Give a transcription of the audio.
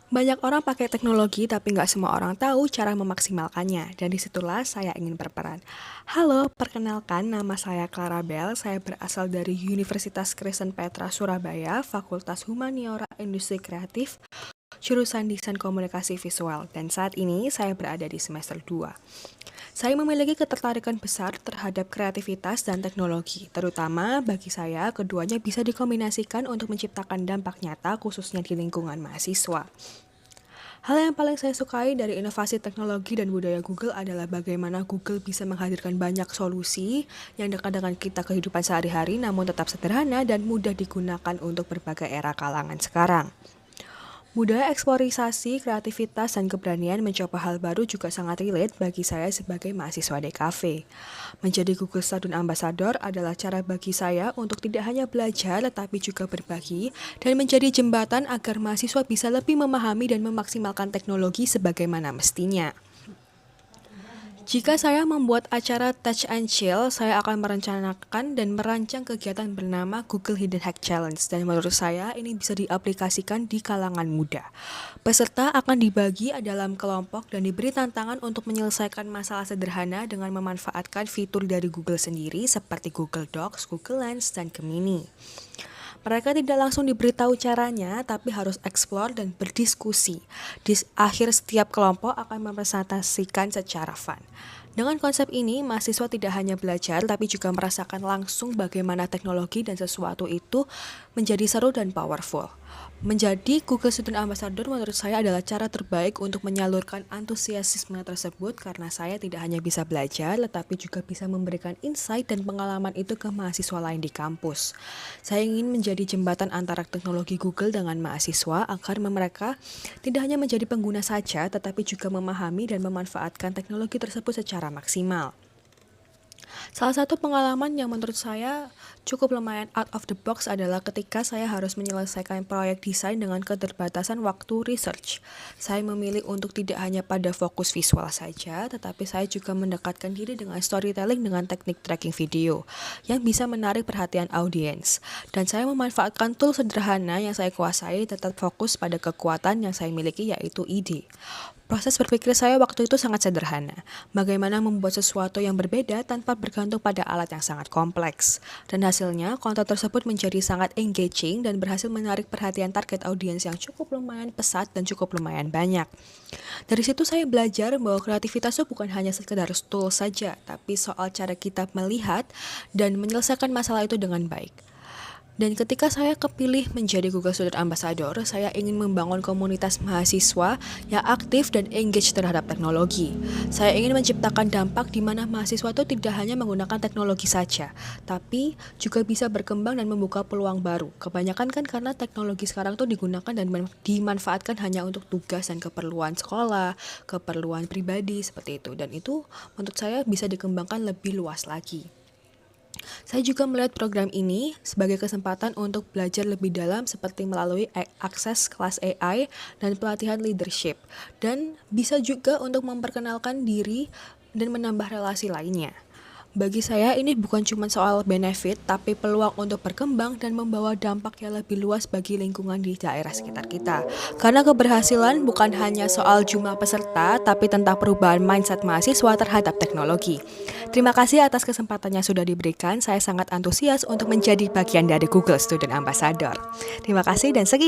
Banyak orang pakai teknologi tapi nggak semua orang tahu cara memaksimalkannya. Dan disitulah saya ingin berperan. Halo, perkenalkan nama saya Clara Bell. Saya berasal dari Universitas Kristen Petra Surabaya, Fakultas Humaniora Industri Kreatif, jurusan Desain Komunikasi Visual. Dan saat ini saya berada di semester 2. Saya memiliki ketertarikan besar terhadap kreativitas dan teknologi, terutama bagi saya keduanya bisa dikombinasikan untuk menciptakan dampak nyata khususnya di lingkungan mahasiswa. Hal yang paling saya sukai dari inovasi teknologi dan budaya Google adalah bagaimana Google bisa menghadirkan banyak solusi yang dekat dengan kita kehidupan sehari-hari namun tetap sederhana dan mudah digunakan untuk berbagai era kalangan sekarang. Budaya eksplorisasi, kreativitas, dan keberanian mencoba hal baru juga sangat relate bagi saya sebagai mahasiswa DKV. Menjadi Google Student Ambassador adalah cara bagi saya untuk tidak hanya belajar tetapi juga berbagi dan menjadi jembatan agar mahasiswa bisa lebih memahami dan memaksimalkan teknologi sebagaimana mestinya. Jika saya membuat acara Touch and Chill, saya akan merencanakan dan merancang kegiatan bernama Google Hidden Hack Challenge dan menurut saya ini bisa diaplikasikan di kalangan muda. Peserta akan dibagi dalam kelompok dan diberi tantangan untuk menyelesaikan masalah sederhana dengan memanfaatkan fitur dari Google sendiri seperti Google Docs, Google Lens, dan Gemini. Mereka tidak langsung diberitahu caranya, tapi harus eksplor dan berdiskusi. Di akhir setiap kelompok akan mempresentasikan secara fun. Dengan konsep ini, mahasiswa tidak hanya belajar, tapi juga merasakan langsung bagaimana teknologi dan sesuatu itu menjadi seru dan powerful. Menjadi Google Student Ambassador menurut saya adalah cara terbaik untuk menyalurkan antusiasme tersebut karena saya tidak hanya bisa belajar, tetapi juga bisa memberikan insight dan pengalaman itu ke mahasiswa lain di kampus. Saya ingin menjadi jembatan antara teknologi Google dengan mahasiswa agar mereka tidak hanya menjadi pengguna saja, tetapi juga memahami dan memanfaatkan teknologi tersebut secara maksimal. Salah satu pengalaman yang menurut saya cukup lumayan out of the box adalah ketika saya harus menyelesaikan proyek desain dengan keterbatasan waktu research. Saya memilih untuk tidak hanya pada fokus visual saja, tetapi saya juga mendekatkan diri dengan storytelling dengan teknik tracking video yang bisa menarik perhatian audiens. Dan saya memanfaatkan tool sederhana yang saya kuasai tetap fokus pada kekuatan yang saya miliki yaitu ide. Proses berpikir saya waktu itu sangat sederhana. Bagaimana membuat sesuatu yang berbeda tanpa bergantung pada alat yang sangat kompleks. Dan hasilnya, konten tersebut menjadi sangat engaging dan berhasil menarik perhatian target audiens yang cukup lumayan pesat dan cukup lumayan banyak. Dari situ saya belajar bahwa kreativitas itu bukan hanya sekedar tool saja, tapi soal cara kita melihat dan menyelesaikan masalah itu dengan baik. Dan ketika saya kepilih menjadi Google Student Ambassador, saya ingin membangun komunitas mahasiswa yang aktif dan engage terhadap teknologi. Saya ingin menciptakan dampak di mana mahasiswa itu tidak hanya menggunakan teknologi saja, tapi juga bisa berkembang dan membuka peluang baru. Kebanyakan kan karena teknologi sekarang tuh digunakan dan dimanfaatkan hanya untuk tugas dan keperluan sekolah, keperluan pribadi seperti itu. Dan itu menurut saya bisa dikembangkan lebih luas lagi. Saya juga melihat program ini sebagai kesempatan untuk belajar lebih dalam seperti melalui akses kelas AI dan pelatihan leadership. Dan bisa juga untuk memperkenalkan diri dan menambah relasi lainnya. Bagi saya ini bukan cuma soal benefit, tapi peluang untuk berkembang dan membawa dampak yang lebih luas bagi lingkungan di daerah sekitar kita. Karena keberhasilan bukan hanya soal jumlah peserta, tapi tentang perubahan mindset mahasiswa terhadap teknologi. Terima kasih atas kesempatannya sudah diberikan. Saya sangat antusias untuk menjadi bagian dari Google Student Ambassador. Terima kasih dan sekian.